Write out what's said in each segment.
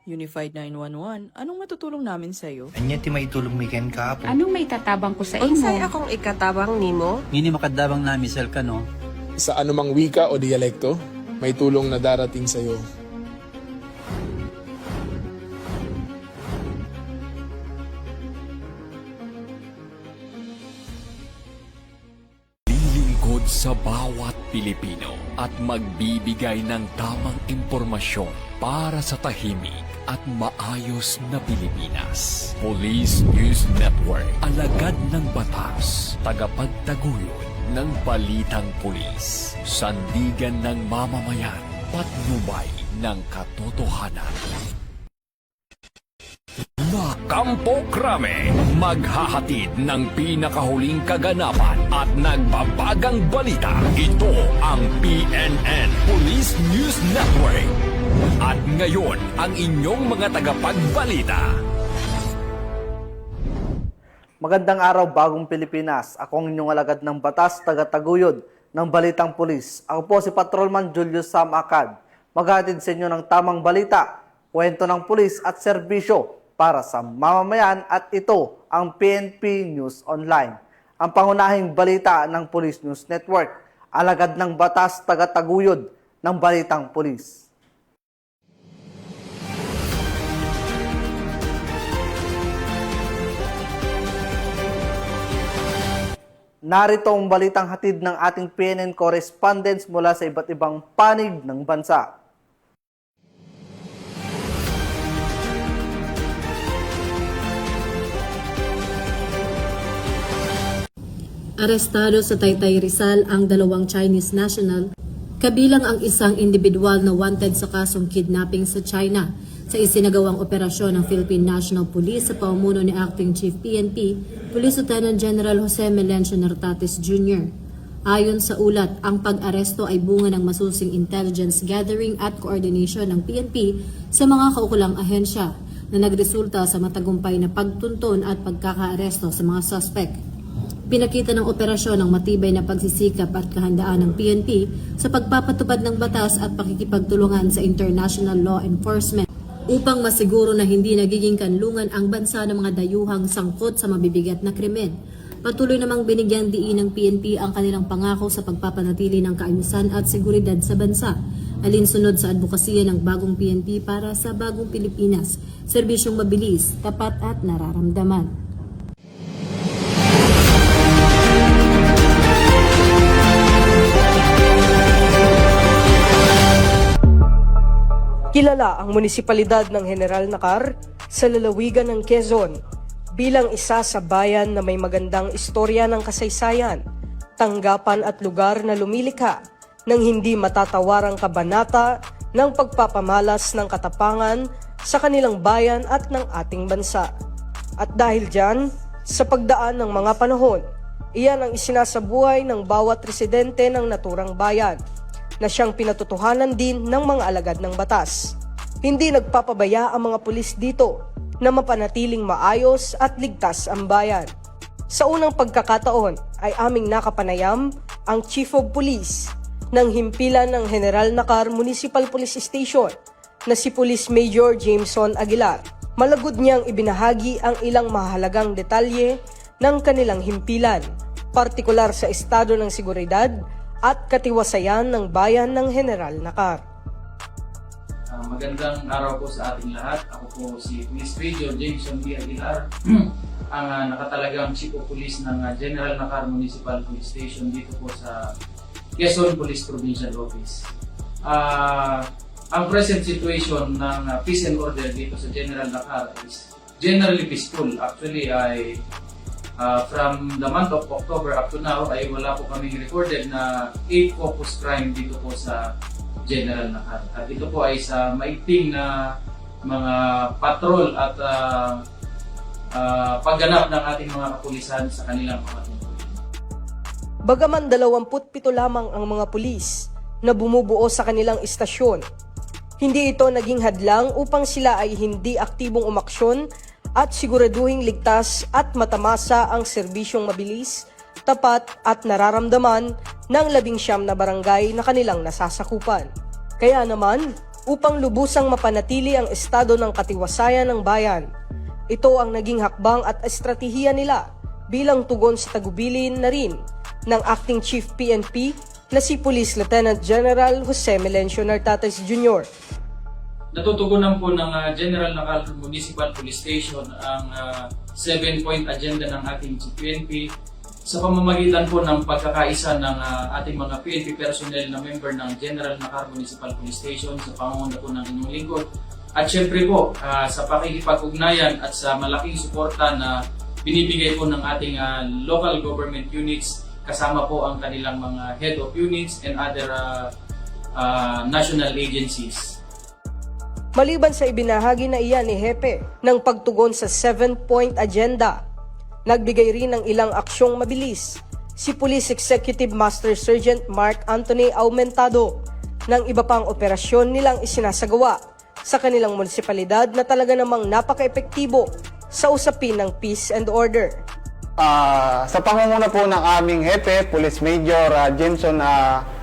Unified 911, anong matutulong namin sa'yo? Anya ti maitulong mi ken kahapon. Anong may tatabang ko sa Unsay imo? akong ikatabang nimo? Ngini makadabang na misal ka no. Sa anumang wika o dialekto, may tulong na darating sa iyo. Lilingkod sa bawat Pilipino at magbibigay ng tamang impormasyon para sa tahimik at maayos na Pilipinas. Police News Network, alagad ng batas, tagapagtaguyod ng balitang pulis, sandigan ng mamamayan, patnubay ng katotohanan. La Campo Crame, maghahatid ng pinakahuling kaganapan at nagbabagang balita. Ito ang PNN Police News Network. At ngayon, ang inyong mga tagapagbalita. Magandang araw, bagong Pilipinas. Ako ang inyong alagad ng batas, tagataguyod ng Balitang Pulis. Ako po si Patrolman Julius Sam Acad. Maghahatid sa inyo ng tamang balita, kwento ng pulis at serbisyo para sa mamamayan, at ito ang PNP News Online. Ang pangunahing balita ng Police News Network, alagad ng batas, tagataguyod ng Balitang Pulis. Narito ang balitang hatid ng ating PNN correspondents mula sa iba't ibang panig ng bansa. Arestado sa Taytay Rizal ang dalawang Chinese national, kabilang ang isang individual na wanted sa kasong kidnapping sa China sa isinagawang operasyon ng Philippine National Police sa pamumuno ni Acting Chief PNP, Police Lieutenant General Jose Melencio Nartates Jr. Ayon sa ulat, ang pag-aresto ay bunga ng masusing intelligence gathering at coordination ng PNP sa mga kaukulang ahensya na nagresulta sa matagumpay na pagtuntun at pagkakaaresto sa mga suspect. Pinakita ng operasyon ang matibay na pagsisikap at kahandaan ng PNP sa pagpapatupad ng batas at pakikipagtulungan sa international law enforcement upang masiguro na hindi nagiging kanlungan ang bansa ng mga dayuhang sangkot sa mabibigat na krimen. Patuloy namang binigyang diin ng PNP ang kanilang pangako sa pagpapanatili ng kaayusan at seguridad sa bansa, alinsunod sa advokasya ng bagong PNP para sa bagong Pilipinas, serbisyong mabilis, tapat at nararamdaman. Kilala ang munisipalidad ng General Nakar sa lalawigan ng Quezon bilang isa sa bayan na may magandang istorya ng kasaysayan, tanggapan at lugar na lumilikha ng hindi matatawarang kabanata ng pagpapamalas ng katapangan sa kanilang bayan at ng ating bansa. At dahil dyan, sa pagdaan ng mga panahon, iyan ang isinasabuhay ng bawat residente ng naturang bayan na siyang pinatutuhanan din ng mga alagad ng batas. Hindi nagpapabaya ang mga pulis dito na mapanatiling maayos at ligtas ang bayan. Sa unang pagkakataon ay aming nakapanayam ang Chief of Police ng himpilan ng General Nakar Municipal Police Station na si Police Major Jameson Aguilar. Malagod niyang ibinahagi ang ilang mahalagang detalye ng kanilang himpilan, partikular sa estado ng seguridad at katiwasayan ng bayan ng General Nakar. Magandang araw po sa ating lahat. Ako po si Police Major Jameson B. Aguilar, ang nakatalagang Chief of Police ng General Nakar Municipal Police Station dito po sa Quezon Police Provincial Office. Ang present situation ng peace and order dito sa General Nakar is generally peaceful. Actually, from the month of October up to now ay wala po kaming recorded na 8 focus crime dito po sa General Nakar. At ito po ay sa maigting na mga patrol at pagganap ng ating mga kapulisan sa kanilang mga tungkulin. Bagaman 27 lamang ang mga pulis na bumubuo sa kanilang istasyon, hindi ito naging hadlang upang sila ay hindi aktibong umaksyon at siguraduhing ligtas at matamasa ang serbisyong mabilis, tapat at nararamdaman ng 19 na barangay na kanilang nasasakupan. Kaya naman, upang lubusang mapanatili ang estado ng katiwasayan ng bayan. Ito ang naging hakbang at estratehiya nila bilang tugon sa tagubilin na rin ng Acting Chief PNP na si Police Lieutenant General Jose Melencio Nartates Jr. Natutugunan po ng General Nakar Municipal Police Station ang 7-point agenda ng ating PNP sa pamamagitan po ng pagkakaisa ng ating mga PNP personnel na member ng General Nakar Municipal Police Station sa pangunguna po ng inyong lingkod. At syempre po sa pakikipag-ugnayan at sa malaking suporta na binibigay po ng ating local government units kasama po ang kanilang mga head of units and other national agencies. Maliban sa ibinahagi na iyan ni Hepe ng pagtugon sa 7-point agenda, nagbigay rin ng ilang aksyong mabilis si Police Executive Master Sergeant Mark Anthony Aumentado ng iba pang operasyon nilang isinasagawa sa kanilang munisipalidad na talaga namang napaka-epektibo sa usapin ng peace and order. Sa pangunguna po ng aming Hepe, Police Major Jenson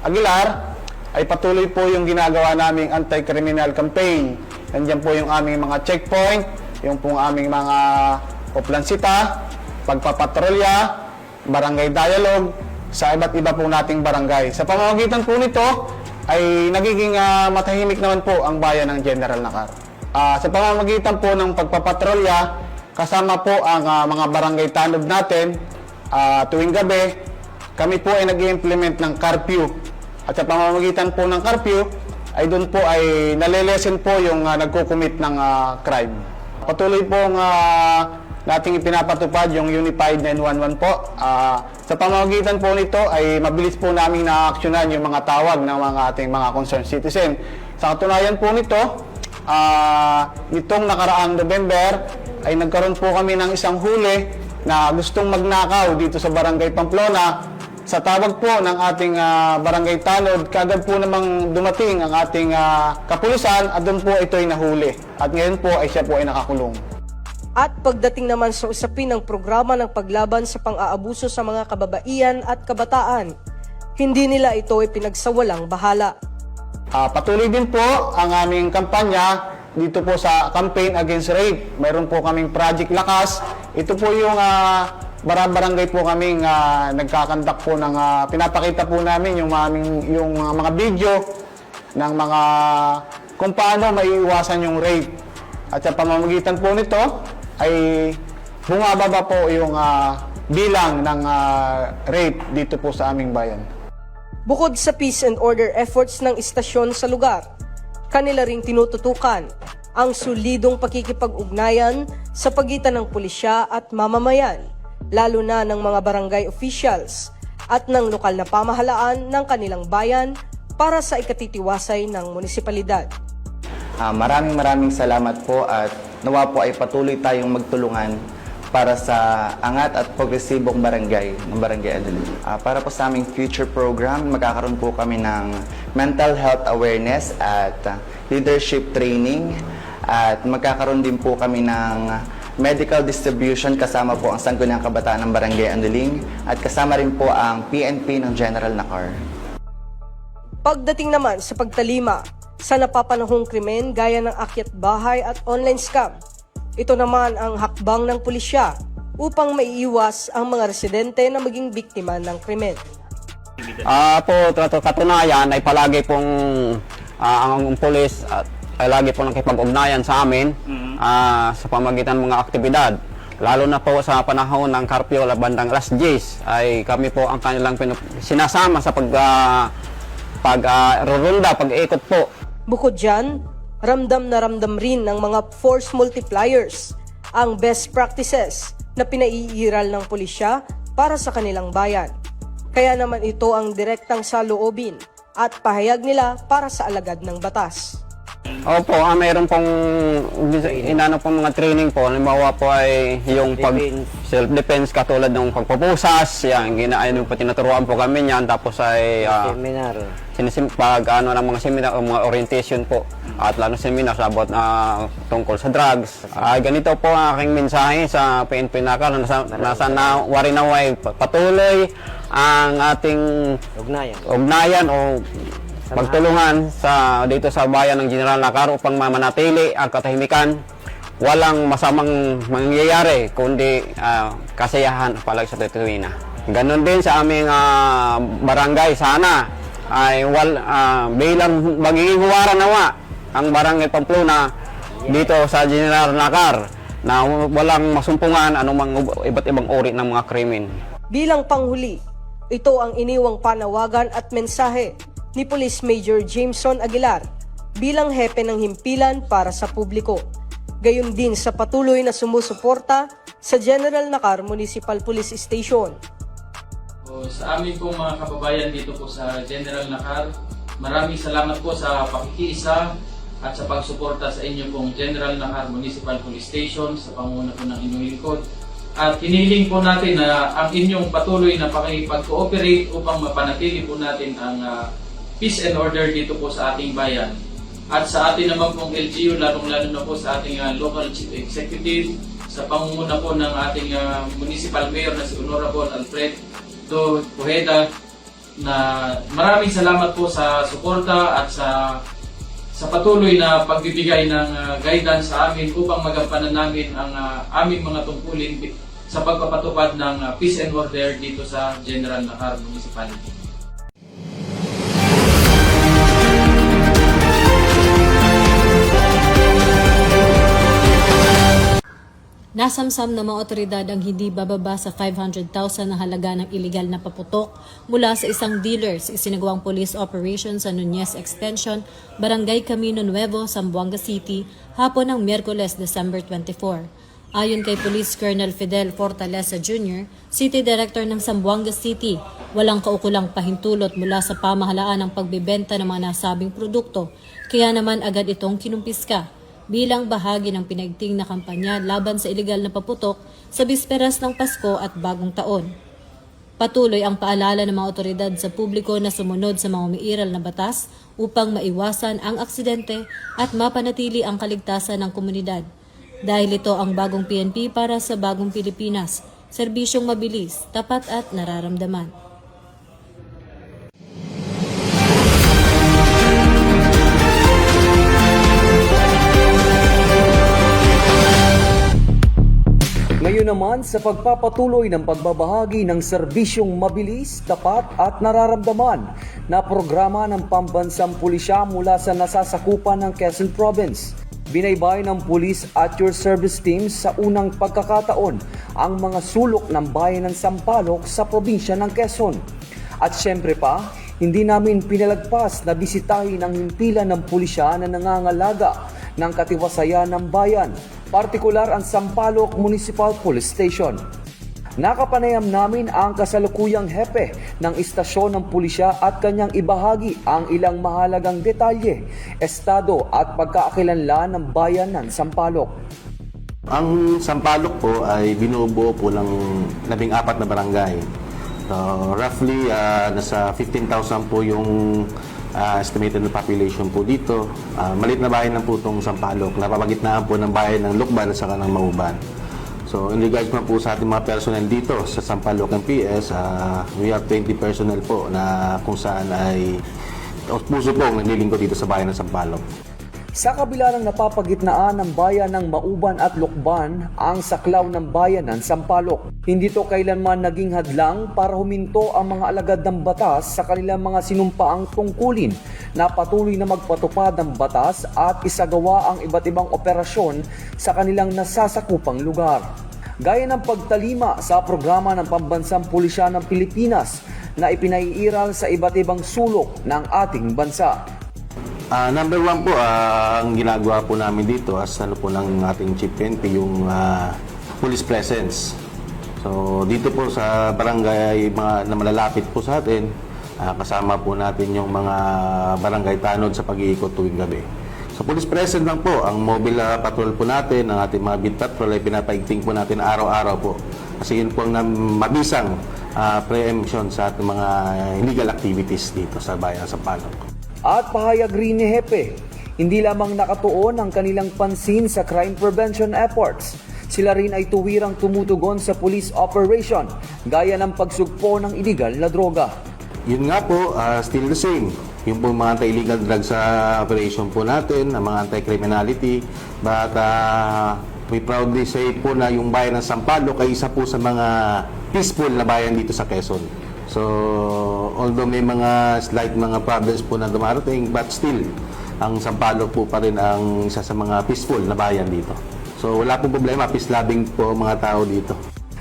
Aguilar, ay patuloy po yung ginagawa naming anti-criminal campaign. Nandiyan po yung aming mga checkpoint, yung pong aming mga oplansita, pagpapatrolya, barangay dialogue, sa iba't iba po nating barangay. Sa pamamagitan po nito, ay nagiging matahimik naman po ang bayan ng General Nakar. Sa pamamagitan po ng pagpapatrolya, kasama po ang mga barangay tanod natin, tuwing gabi, kami po ay nag-i-implement ng curfew. At sa pamamagitan po ng curfew, ay doon po ay nalilesen po yung nagkukumit ng crime. Patuloy po nating ipinapatupad yung Unified 911 po. Sa pamamagitan po nito ay mabilis po namin na-actionan yung mga tawag ng mga ating mga concerned citizen. Sa katunayan po nito, nitong nakaraang November ay nagkaroon po kami ng isang huli na gustong magnakaw dito sa Barangay Pamplona. Sa tawag po ng ating barangay tanod, kaagad po namang dumating ang ating kapulisan at doon po ito'y nahuli. At ngayon po ay siya po ay nakakulong. At pagdating naman sa usapin ng programa ng paglaban sa pang-aabuso sa mga kababaihan at kabataan, hindi nila ito ay pinagsawalang bahala. Patuloy din po ang aming kampanya dito po sa campaign against rape. Mayroon po kaming Project Lakas. Ito po yung barangay po kaming nagkakandak po ng pinapakita po namin yung mga video ng mga kung paano maiiwasan yung rape. At sa pamamagitan po nito ay bumababa po yung bilang ng rape dito po sa aming bayan. Bukod sa peace and order efforts ng istasyon sa lugar, kanila ring tinututukan ang solidong pakikipag-ugnayan sa pagitan ng pulisya at mamamayan, lalo na ng mga barangay officials at ng lokal na pamahalaan ng kanilang bayan para sa ikatitiwasay ng munisipalidad. Maraming salamat po at nawa po ay patuloy tayong magtulungan para sa angat at progresibong barangay ng Barangay Adelie. Para po sa aming future program, magkakaroon po kami ng mental health awareness at leadership training at magkakaroon din po kami ng medical distribution kasama po ang Sangguniang Kabataan ng Barangay Adelie at kasama rin po ang PNP ng General Nakar. Pagdating naman sa pagtalima sa napapanahong krimen gaya ng akyat bahay at online scam, ito naman ang hakbang ng pulisya upang maiiwas ang mga residente na maging biktima ng krimen. Katunayan ay palagi pong ang pulis ay lagi po nakipag-ugnayan sa amin sa pamagitan ng mga aktibidad. Lalo na po sa panahon ng curfew bandang alas 10 ay kami po ang kanilang sinasama sa pag-rurunda, pag-ikot po. Bukod dyan, ramdam na ramdam rin ng mga force multipliers ang best practices na pinaiiral ng pulisya para sa kanilang bayan. Kaya naman ito ang direktang saloobin at pahayag nila para sa alagad ng batas. Opo, mayroon pong pong mga training po. Halimbawa po ay yung self-defense katulad ng pagpupusas, yan, tinuturuan po kami yan. Tapos ay ng mga seminar o mga orientation po. At lalo seminar sa about tungkol sa drugs. Ganito po ang aking mensahe sa PNP Nakar. Nasa naway patuloy ang ating ugnayan o pagtulungan dito sa bayan ng General Nakar upang mamanatili ang katahimikan. Walang masamang mangyayari kundi kasiyahan palagi sa tuwina. Ganon din sa aming barangay, sana ay bilang magiging huwaran nawa ang barangay Pamplona dito sa General Nakar na walang masumpungan anumang iba't ibang uri ng mga krimen. Bilang panghuli, ito ang iniwang panawagan at mensahe ni Police Major Jameson Aguilar bilang hepe ng himpilan para sa publiko. Gayon din sa patuloy na sumusuporta sa General Nakar Municipal Police Station. Sa amin pong mga kababayan dito po sa General Nakar, maraming salamat po sa pakikiisa at sa pagsuporta sa inyo pong General Nakar Municipal Police Station sa pangunguna po ng inyong lingkod. At hinihiling po natin na ang inyong patuloy na pakikipag-cooperate upang mapanatili po natin ang peace and order dito po sa ating bayan. At sa atin naman pong LGU, lalong-lalo na po sa ating local chief executive, sa pangunguna po ng ating municipal mayor na si Honorable Alfred Pujeda, na maraming salamat po sa suporta at sa patuloy na pagbibigay ng guidance sa amin upang magampanan namin ang aming mga tungkulin sa pagpapatupad ng peace and order dito sa General Nakar Municipality. Nasamsam ng mga otoridad ang hindi bababa sa 500,000 na halaga ng iligal na paputok mula sa isang dealer sa isinagawang police operation sa Nunez Extension, Barangay Camino Nuevo, Zamboanga City, hapon ng Miyerkules, December 24. Ayon kay Police Colonel Fidel Fortaleza Jr., City Director ng Zamboanga City, walang kaukulang pahintulot mula sa pamahalaan ang pagbebenta ng mga nasabing produkto, kaya naman agad itong kinumpiska bilang bahagi ng pinaigting na kampanya laban sa ilegal na paputok sa bisperas ng Pasko at Bagong Taon. Patuloy ang paalala ng mga otoridad sa publiko na sumunod sa mga umiiral na batas upang maiwasan ang aksidente at mapanatili ang kaligtasan ng komunidad. Dahil ito ang bagong PNP para sa bagong Pilipinas, serbisyong mabilis, tapat at nararamdaman. Ngayon naman sa pagpapatuloy ng pagbabahagi ng serbisyong mabilis, tapat at nararamdaman na programa ng pambansang pulisya mula sa nasasakupan ng Quezon Province. Binaybay ng Police at Your Service Teams sa unang pagkakataon ang mga sulok ng bayan ng Sampaloc sa probinsya ng Quezon. At syempre pa, hindi namin pinalagpas na bisitahin ang himpilan ng pulisya na nangangalaga ng katiwasayan ng bayan, partikular ang Sampaloc Municipal Police Station. Nakapanayam namin ang kasalukuyang hepe ng istasyon ng pulisya at kanyang ibahagi ang ilang mahalagang detalye, estado at pagkakakilanlan ng bayan ng Sampaloc. Ang Sampaloc po ay binubuo po ng 14 na barangay. So, roughly, nasa 15,000 po yung estimated na population po dito. Maliit na bayan lang po itong Sampaloc. Napapagitnaan po ng bayan ng Lukban at saka ng Mauban. So, in regards po sa ating mga personnel dito sa Sampaloc PS, we have 20 personnel po na kung saan ay puso po ang naglilingkod dito sa bayan ng Sampaloc. Sa kabila ng napapagitnaan ng bayan ng Mauban at Lukban, ang saklaw ng bayan ng Sampaloc. Hindi to kailanman naging hadlang para huminto ang mga alagad ng batas sa kanilang mga sinumpaang tungkulin na patuloy na magpatupad ng batas at isagawa ang iba't ibang operasyon sa kanilang nasasakupang lugar. Gaya ng pagtalima sa programa ng Pambansang Pulisya ng Pilipinas na ipinaiiral sa iba't ibang sulok ng ating bansa. Number one po, ang ginagawa po namin dito as po ng ating Chief PNP, yung police presence. So dito po sa barangay na malalapit po sa atin, kasama po natin yung mga barangay tanod sa pag-iikot tuwing gabi. So police presence lang po, ang mobile patrol po natin, ang ating mga beat patrol ay pinapaigting po natin araw-araw po. Kasi yun po ang mabisang preemption sa ating mga illegal activities dito sa bayan sa Sampaloc. At pahayag rin ni Hepe, hindi lamang nakatuon ang kanilang pansin sa crime prevention efforts. Sila rin ay tuwirang tumutugon sa police operation, gaya ng pagsugpo ng illegal na droga. Yun nga po, still the same. Yung po mga anti-illegal drugs operation po natin, ang mga anti-criminality. But we proudly say po na yung bayan ng Sampaloc ay isa po sa mga peaceful na bayan dito sa Quezon. So, although may mga slight mga problems po na dumarating, but still, ang Sampaloc po pa rin ang isa sa mga peaceful na bayan dito. So, wala pong problema, peace-loving po ang mga tao dito.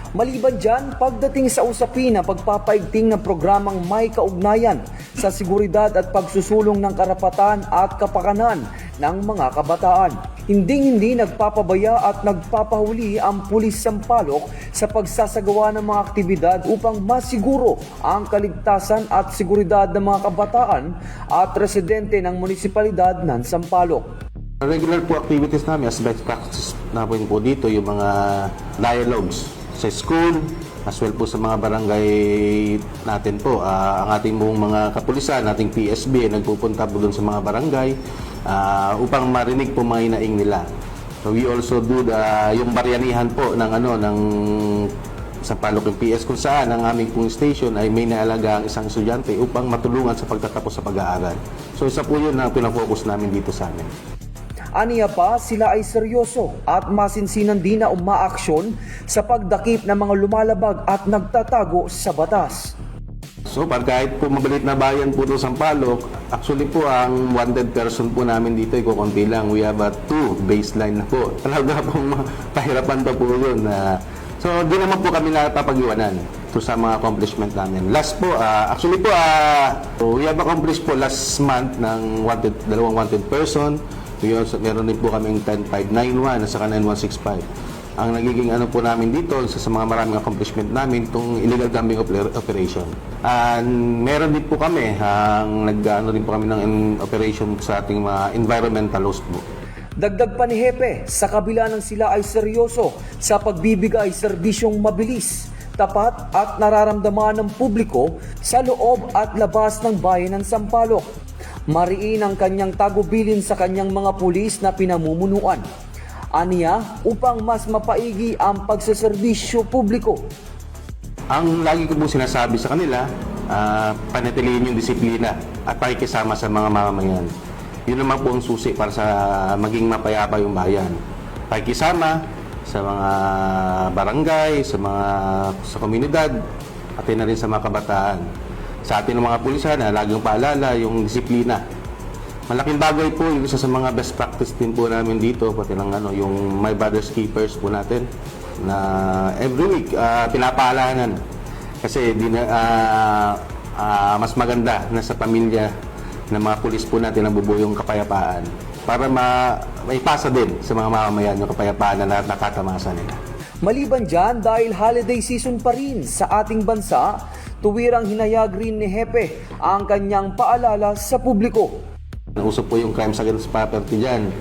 Maliban dyan, pagdating sa usapin na pagpapaigting ng programang may kaugnayan sa seguridad at pagsusulong ng karapatan at kapakanan ng mga kabataan. Hindi nagpapabaya at nagpapahuli ang Pulis Sampaloc sa pagsasagawa ng mga aktibidad upang masiguro ang kaligtasan at seguridad ng mga kabataan at residente ng munisipalidad ng Sampaloc. Regular po activities namin as best practice namin po dito, yung mga dialogues sa school, as well po sa mga barangay natin po. Ang ating mga kapulisan, ating PSB, nagpupunta po doon sa mga barangay upang marinig po mga inaing nila. So we also do yung baryanihan po ng Sampaloc PS, kung saan ang aming pong station ay may naalaga ang isang estudyante upang matulungan sa pagtatapos sa pag-aaral. So isa po yun na pinafocus namin dito sa amin. Aniya pa, sila ay seryoso at masinsinan din na umaaksyon sa pagdakip ng mga lumalabag at nagtatago sa batas. So, kahit po mabalit na bayan po ito Sampaloc, actually po ang wanted person po namin dito ay kukunti lang. We have 2 baseline na po. Talaga pong pahirapan pa po yun. So, di naman po kami napapag-iwanan to sa mga accomplishment namin. Last po, actually po, we have accomplished po last month ng 2 wanted person. Meron din po kaming 10591 at saka 9165. Ang nagiging po namin dito sa mga maraming accomplishment namin itong illegal gambling operation. And meron din po kami rin po kami ng operation sa ating mga environmental laws po. Dagdag pa ni Hepe, sa kabila ng sila ay seryoso sa pagbibigay serbisyong mabilis, tapat at nararamdaman ng publiko sa loob at labas ng bayan ng Sampaloc. Mariin ang kanyang tagubilin sa kanyang mga pulis na pinamumunuan. Aniya, upang mas mapaigi ang pagseserbisyo publiko. Ang lagi ko po sinasabi sa kanila, panatilihin yung disiplina at pakikisama sa mga mamamayan. Yun naman po ang susi para sa maging mapayapa yung bayan. Pakikisama sa mga barangay, sa komunidad, at na rin sa mga kabataan. Sa atin ng mga pulisan, laging paalala yung disiplina. Malaking bagay po, yung isa sa mga best practice din po namin dito, pati lang yung My Brother's Keepers po natin, na every week pinapaalanan. Kasi mas maganda na sa pamilya ng mga pulis po natin nabubuo yung kapayapaan para maipasa din sa mga mamamayan yung kapayapaan na nakatamasa nila. Maliban dyan, dahil holiday season pa rin sa ating bansa, tuwirang hinayag rin ni Hepe ang kanyang paalala sa publiko. Usap po yung crimes against property dyan.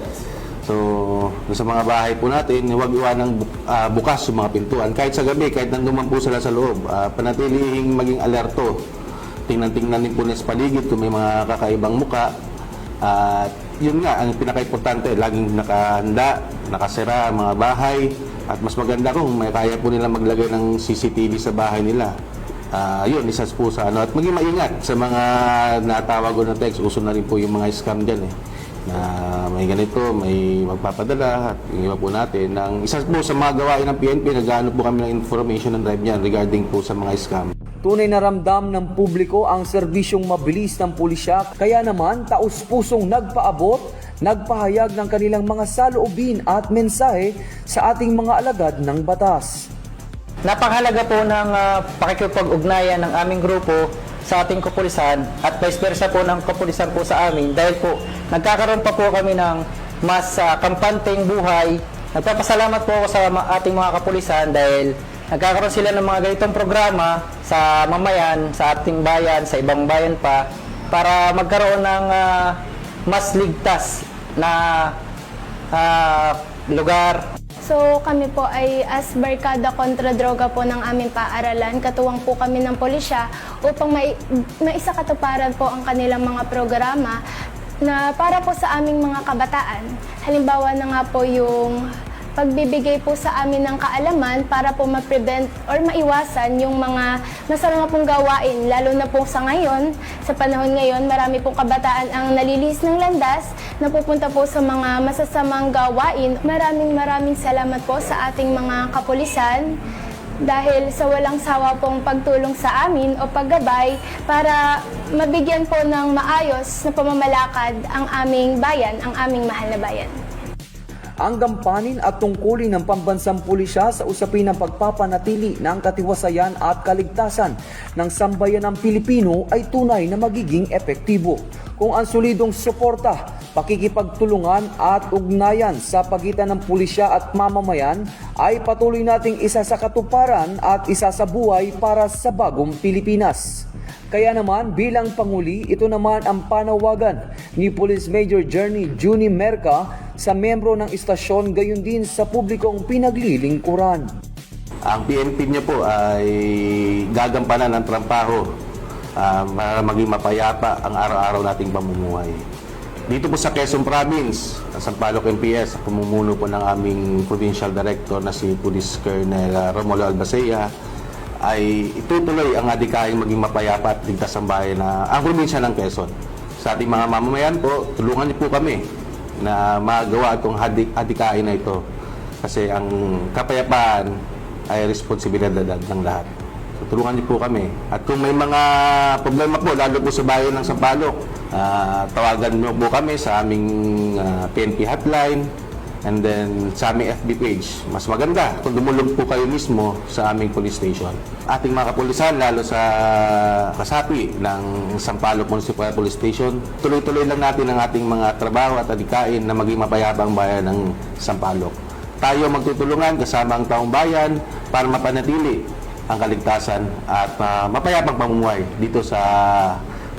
So, sa mga bahay po natin, huwag iwanang bukas yung mga pintuan. Kahit sa gabi, kahit nandun man po sila sa loob, panatilihing maging alerto. Tingnan din po nila sa paligid kung may mga kakaibang muka. At yun nga, ang pinaka-importante, laging nakahanda, nakasira ang mga bahay. At mas maganda kung may kaya po nila maglagay ng CCTV sa bahay nila. Yun, isa po sa at maging maingat sa mga natawag ko na text. Uso na rin po yung mga scam dyan na may ganito, may magpapadala at yung iba po natin. Isa po sa mga gawain ng PNP, nag-ano po kami ng information and drive niyan regarding po sa mga scam. Tunay na ramdam ng publiko ang serbisyong mabilis ng pulisya, kaya naman taus-pusong nagpaabot, nagpahayag ng kanilang mga saloobin at mensahe sa ating mga alagad ng batas. Napakahalaga po ng pakikipag-ugnayan ng aming grupo sa ating kapulisan at vice versa po ng kapulisan po sa amin dahil po nagkakaroon pa po kami ng mas kampanteng buhay. Nagpapasalamat po ako sa ating mga kapulisan dahil nagkakaroon sila ng mga ganitong programa sa mamayan, sa ating bayan, sa ibang bayan pa para magkaroon ng mas ligtas na lugar. So kami po ay as barkada kontra droga po ng aming paaralan, katuwang po kami ng pulisya upang maisakatuparan po ang kanilang mga programa na para po sa aming mga kabataan. Halimbawa na nga po yung pagbibigay po sa amin ng kaalaman para po ma-prevent or maiwasan yung mga masama pong gawain. Lalo na po sa ngayon, sa panahon ngayon, marami pong kabataan ang nalilihis ng landas, napupunta po sa mga masasamang gawain. Maraming salamat po sa ating mga kapulisan dahil sa walang sawa pong pagtulong sa amin o paggabay para mabigyan po ng maayos na pamamalakad ang aming bayan, ang aming mahal na bayan. Ang gampanin at tungkulin ng pambansang pulisya sa usapin ng pagpapanatili ng katiwasayan at kaligtasan ng sambayanang Pilipino ay tunay na magiging epektibo kung ang solidong suporta, pakikipagtulungan at ugnayan sa pagitan ng pulisya at mamamayan ay patuloy nating isa sa katuparan at isa sa buhay para sa bagong Pilipinas. Kaya naman bilang Panguli, ito naman ang panawagan ni Police Major Journey Juni Merca sa membro ng istasyon gayon din sa publikong pinaglilingkuran. Ang PNP niya po ay gagampanan ng trabaho para maging mapayapa ang araw-araw nating pamumuhay. Dito po sa Quezon Province, sa Sampaloc MPS, sa pamumuno po ng aming Provincial Director na si Police Colonel Romulo Albacea, ay itutuloy ang adhikayang maging mapayapa at ligtas ang bayan na ang probinsya ng Quezon. Sa ating mga mamamayan po, tulungan niyo po kami na magawa itong adhikain na ito. Kasi ang kapayapaan ay responsibilidad ng lahat. So, tulungan niyo po kami. At kung may mga problema po, lalo po sa bayan ng Sampaloc, tawagan niyo po kami sa aming PNP hotline. And then sa aming FB page, mas maganda kung dumulog po kayo mismo sa aming police station. Ating mga kapulisan, lalo sa kasapi ng Sampaloc Municipal Police Station, tuloy-tuloy lang natin ang ating mga trabaho at adhikain na maging mapayapang bayan ng Sampaloc. Tayo magtutulungan kasama ang taong bayan para mapanatili ang kaligtasan at mapayapang pamumuhay dito sa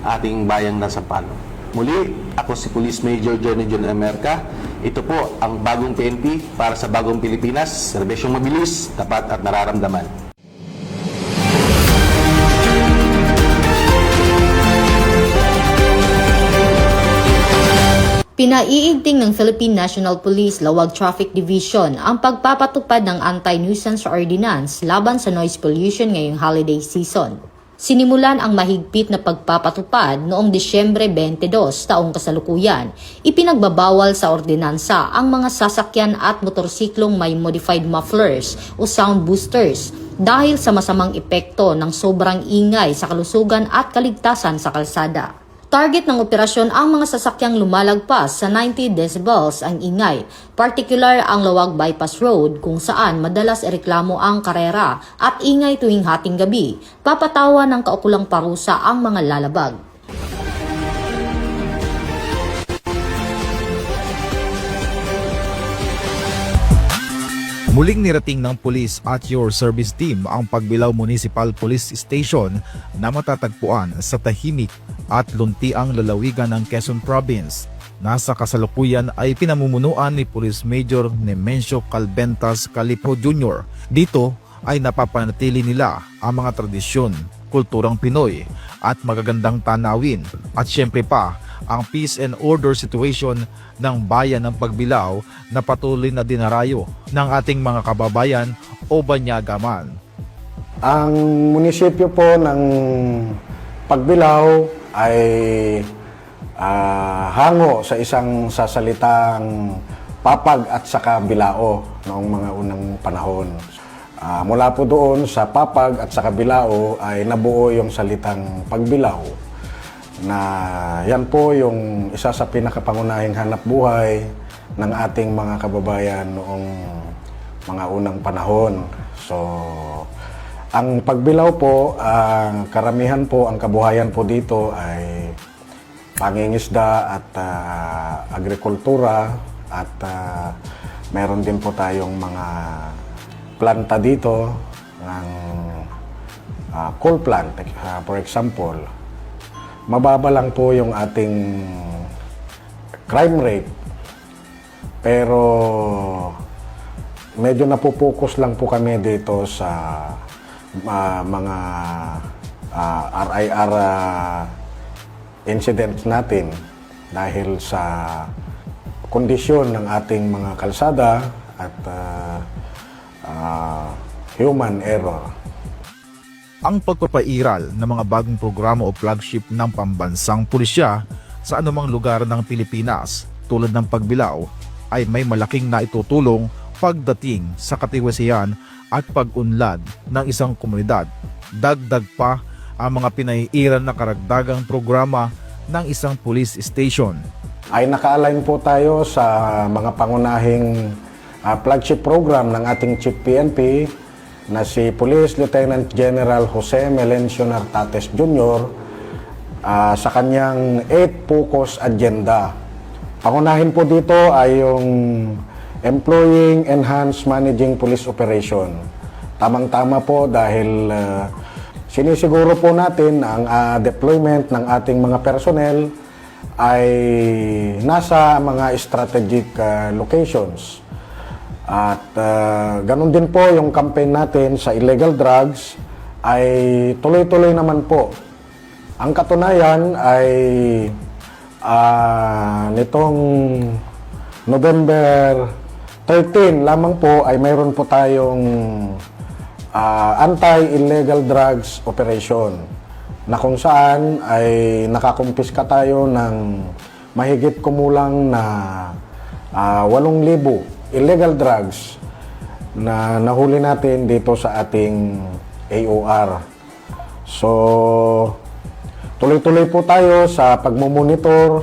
ating bayan ng Sampaloc. Muli, ako si Police Major Journey Juni Merca. Ito po ang bagong PNP para sa bagong Pilipinas. Serbisyong mabilis, tapat at nararamdaman. Pinaiigting ng Philippine National Police Lawag Traffic Division ang pagpapatupad ng Anti-Nuisance Ordinance laban sa noise pollution ngayong holiday season. Sinimulan ang mahigpit na pagpapatupad noong Disyembre 22 taong kasalukuyan. Ipinagbabawal sa ordinansa ang mga sasakyan at motorsiklong may modified mufflers o sound boosters dahil sa masamang epekto ng sobrang ingay sa kalusugan at kaligtasan sa kalsada. Target ng operasyon ang mga sasakyang lumalagpas sa 90 decibels ang ingay, particular ang Lawag Bypass Road kung saan madalas ireklamo ang karera at ingay tuwing hating gabi, papatawa ng kaukulang parusa ang mga lalabag. Muling nirating ng pulis at your service team ang Pagbilao Municipal Police Station na matatagpuan sa tahimik at luntiang lalawigan ng Quezon Province. Nasa kasalukuyan ay pinamumunuan ni Police Major Nemencio Calventas Calipo Jr. Dito ay napapanatili nila ang mga tradisyon, kulturang Pinoy at magagandang tanawin at syempre pa ang peace and order situation ng bayan ng Pagbilao na patuloy na dinarayo ng ating mga kababayan o banyagaman. Ang munisipyo po ng Pagbilao ay hango sa isang sasalitang papag at saka bilao noong mga unang panahon. Mula po doon sa papag at saka bilao ay nabuo yung salitang Pagbilao na yan po yung isa sa pinakapangunahing hanap buhay ng ating mga kababayan noong mga unang panahon. So, ang Pagbilao po, ang karamihan po, ang kabuhayan po dito ay pangingisda at agrikultura at meron din po tayong mga planta dito ng coal plant, for example. Mababa lang po yung ating crime rate, pero medyo napupokus lang po kami dito sa mga RIR incidents natin dahil sa kondisyon ng ating mga kalsada at human error. Ang pagpapairal ng mga bagong programa o flagship ng pambansang pulisya sa anumang lugar ng Pilipinas tulad ng pagbilao ay may malaking naitutulong pagdating sa katiwasihan at pag-unlad ng isang komunidad. Dagdag pa ang mga pinaiiral na karagdagang programa ng isang police station. Ay naka-align po tayo sa mga pangunahing flagship program ng ating Chief PNP na si Police Lieutenant General Jose Melencio Nartates Jr. Sa kanyang 8 focus agenda. Pangunahin po dito ay yung Employing Enhanced Managing Police Operation. Tamang-tama po dahil sinisiguro po natin na ang deployment ng ating mga personnel ay nasa mga strategic locations. At ganun din po yung campaign natin sa illegal drugs ay tuloy-tuloy naman po. Ang katunayan ay nitong November 13 lamang po ay mayroon po tayong anti-illegal drugs operation na kung saan ay nakakumpiska tayo ng mahigit kumulang na 8,000 illegal drugs na nahuli natin dito sa ating AOR. So, tuloy-tuloy po tayo sa pagmumonitor,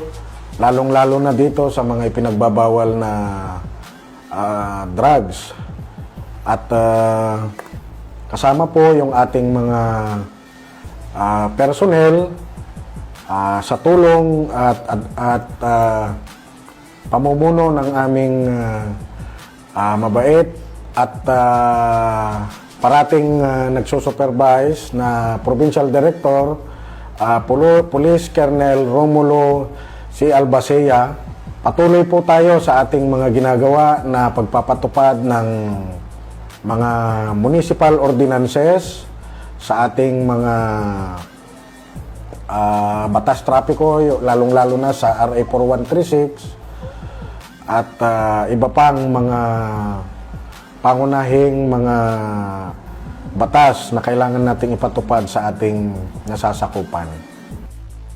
lalong-lalo na dito sa mga ipinagbabawal na drugs. At kasama po yung ating mga personnel sa tulong at pamumuno ng aming mabait at parating nagsusupervise na Provincial Director Police Colonel Romulo C. Albacea. Patuloy po tayo sa ating mga ginagawa na pagpapatupad ng mga municipal ordinances sa ating mga batas trapiko, lalong-lalo na sa RA 4136 at iba pang mga pangunahing mga batas na kailangan nating ipatupad sa ating nasasakupan.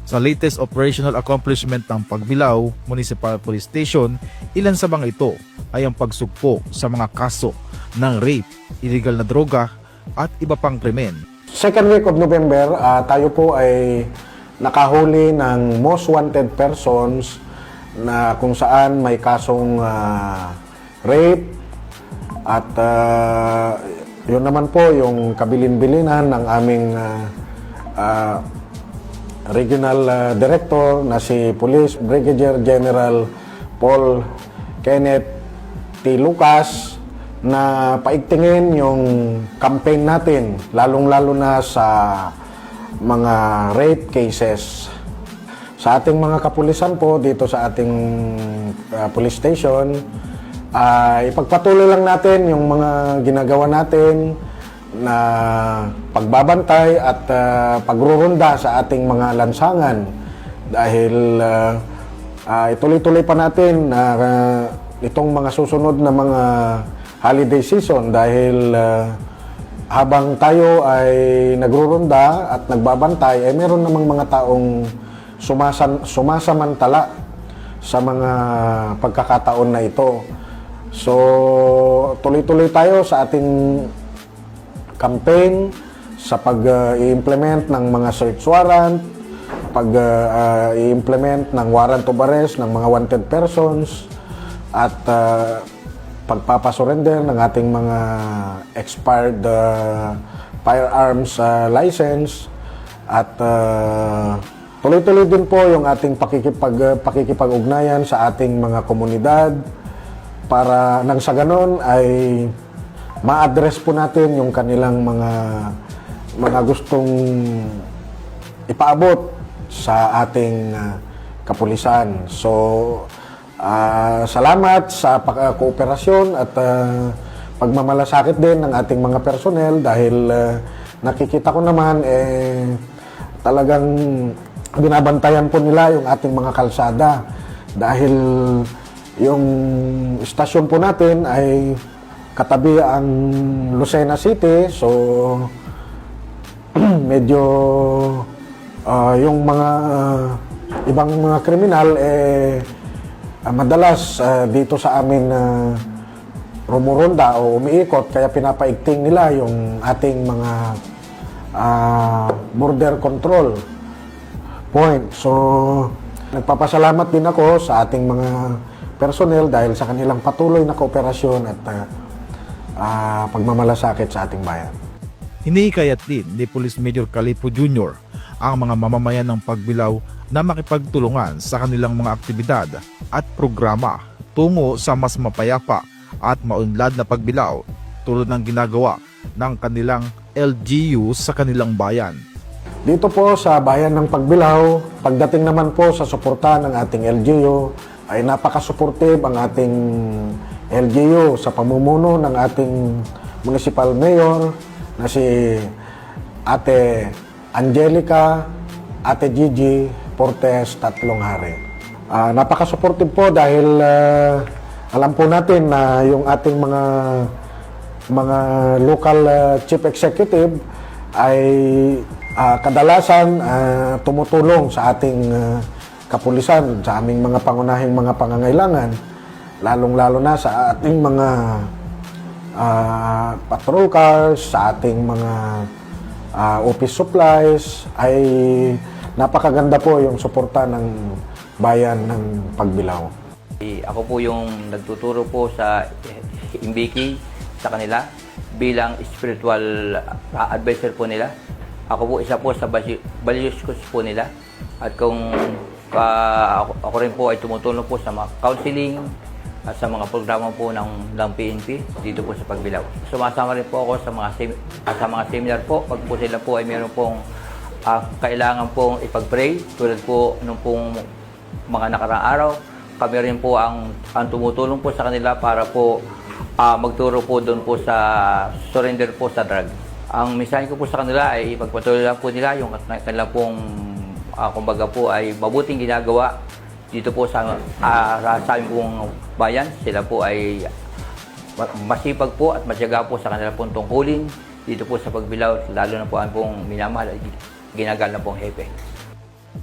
Sa latest operational accomplishment ng Pagbilao Municipal Police Station, ilan sa mga ito ay ang pagsugpo sa mga kaso ng rape, illegal na droga at iba pang krimen. Second week of November, tayo po ay nakahuli ng most wanted persons na kung saan may kasong rape at yun naman po yung kabilin-bilinan ng aming Regional Director na si Police Brigadier General Paul Kenneth T. Lucas na paigtingin yung campaign natin, lalong-lalo na sa mga rape cases. Sa ating mga kapulisan po dito sa ating police station, ipagpatuloy lang natin yung mga ginagawa natin na pagbabantay at pagrurunda sa ating mga lansangan dahil ituloy-tuloy pa natin itong mga susunod na mga holiday season dahil habang tayo ay nagrurunda at nagbabantay ay meron namang mga taong sumasamantala sa mga pagkakataon na ito. So, tuloy-tuloy tayo sa ating campaign sa pag-i-implement ng mga search warrant, pag-i-implement ng warrant of arrest ng mga wanted persons, at pagpapasurrender ng ating mga expired firearms license, at tuloy-tuloy din po yung ating pakikipag-ugnayan sa ating mga komunidad para nang sa ganon ay ma-address po natin yung kanilang mga gustong ipaabot sa ating kapulisan. So, salamat sa kooperasyon at pagmamalasakit din ng ating mga personnel dahil nakikita ko naman talagang binabantayan po nila yung ating mga kalsada dahil Yung istasyon po natin ay katabi ang Lucena City, so medyo yung mga ibang mga kriminal madalas dito sa amin rumuronda o umiikot, kaya pinapaigting nila yung ating mga border control point. So nagpapasalamat din ako sa ating mga personnel dahil sa kanilang patuloy na kooperasyon at pagmamalasakit sa ating bayan. Hinihikayat din ni Police Major Calipo Jr. ang mga mamamayan ng Pagbilao na makipagtulungan sa kanilang mga aktibidad at programa tungo sa mas mapayapa at maunlad na Pagbilao tulad ng ginagawa ng kanilang LGU sa kanilang bayan. Dito po sa bayan ng Pagbilao, pagdating naman po sa suporta ng ating LGU, ay napaka-supportive ang ating LGU sa pamumuno ng ating municipal mayor na si Ate Angelica, Ate Gigi Portes Tatlonghari. Napaka-supportive po dahil alam po natin na yung ating mga local chief executive ay kadalasan tumutulong sa ating kapulisan, sa aming mga pangunahing mga pangangailangan, lalong-lalo na sa ating mga patrol cars, sa ating mga office supplies, ay napakaganda po yung suporta ng bayan ng Pagbilao. Ako po yung nagtuturo po sa Imbiki sa kanila bilang spiritual advisor po nila. Ako po isa po sa values coach po nila. At kung ako rin po ay tumutulong po sa mga counseling at sa mga programa po ng PNP dito po sa Pagbilao. Sumasama rin po ako sa mga seminar po. Pag po sila po ay meron pong kailangan pong ipag-pray tulad po nung pong mga nakaraang araw. Kami rin po ang tumutulong po sa kanila para po magturo po doon po sa surrender po sa drug. Ang mensahe ko po sa kanila ay ipagpatuloy lang po nila yung kanila pong kumbaga po ay mabuting ginagawa dito po sa aming pong bayan. Sila po ay masipag po at matyaga po sa kanila pong tungkulin dito po sa Pagbilao, lalo na po ang pong minamahal at ginagal na pong hepe.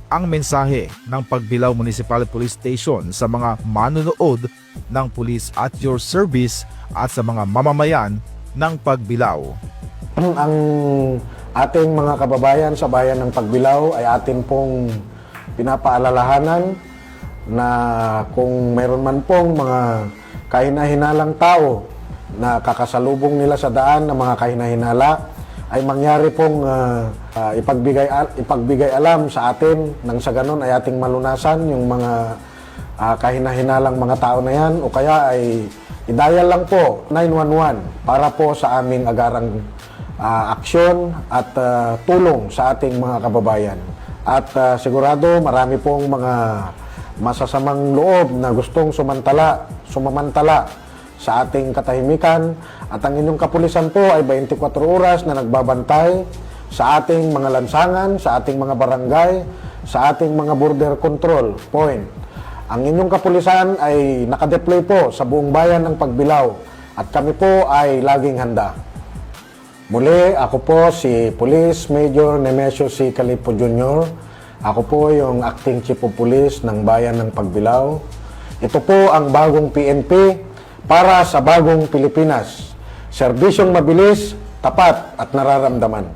Ang mensahe ng Pagbilao Municipal Police Station sa mga manonood ng Police at Your Service at sa mga mamamayan ng Pagbilao. Ang ating mga kababayan sa bayan ng Pagbilao ay atin pong pinapaalalahanan na kung mayroon man pong mga kahina-hinalang tao na kakasalubong nila sa daan ng mga kahina-hinala, ay mangyari pong ipagbigay alam sa atin nang sa ganun ay ating malunasan yung mga kahina-hinalang mga tao na yan, o kaya ay i-dial lang po 911 para po sa aming agarang aksyon at tulong sa ating mga kababayan. At sigurado marami pong mga masasamang loob na gustong sumamantala sa ating katahimikan, at ang inyong kapulisan po ay 24 oras na nagbabantay sa ating mga lansangan, sa ating mga barangay, sa ating mga border control point. Ang inyong kapulisan ay nakadeploy po sa buong bayan ng Pagbilao at kami po ay laging handa. Muli, ako po si Police Major Nemesio C. Calipo Jr. Ako po yung Acting Chief of Police ng bayan ng Pagbilao. Ito po ang bagong PNP para sa bagong Pilipinas. Serbisyong mabilis, tapat at nararamdaman.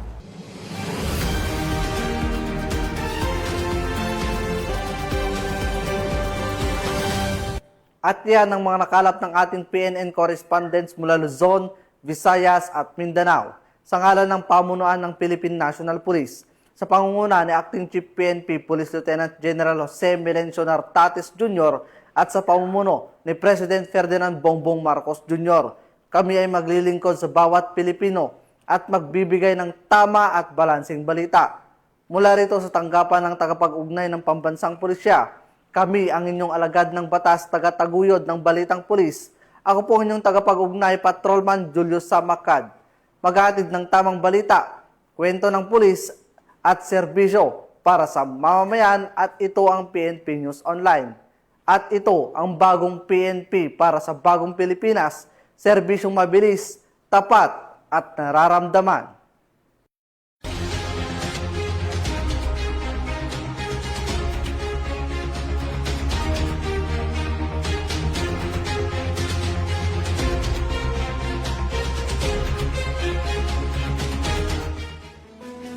At yan ang mga nakalap ng ating PNN correspondents mula Luzon, Visayas at Mindanao sa ngalan ng pamunuan ng Philippine National Police sa pangunguna ni Acting Chief PNP Police Lieutenant General Jose Melencio Nartates Jr. at sa pamumuno ni President Ferdinand Bongbong Marcos Jr. Kami ay maglilingkod sa bawat Pilipino at magbibigay ng tama at balansing balita. Mula rito sa tanggapan ng tagapag-ugnay ng Pambansang Pulisya, kami ang inyong alagad ng batas, taga-taguyod ng Balitang Pulis. Ako po inyong tagapag-ugnay, Patrolman Julius Samacad. Maghahatid ng tamang balita, kwento ng pulis at serbisyo para sa mamamayan, at ito ang PNP News Online. At ito ang bagong PNP para sa bagong Pilipinas, serbisyong mabilis, tapat at nararamdaman.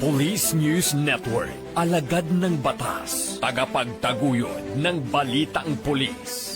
Police News Network, alagad ng batas, tagapagtaguyod ng balitang pulis.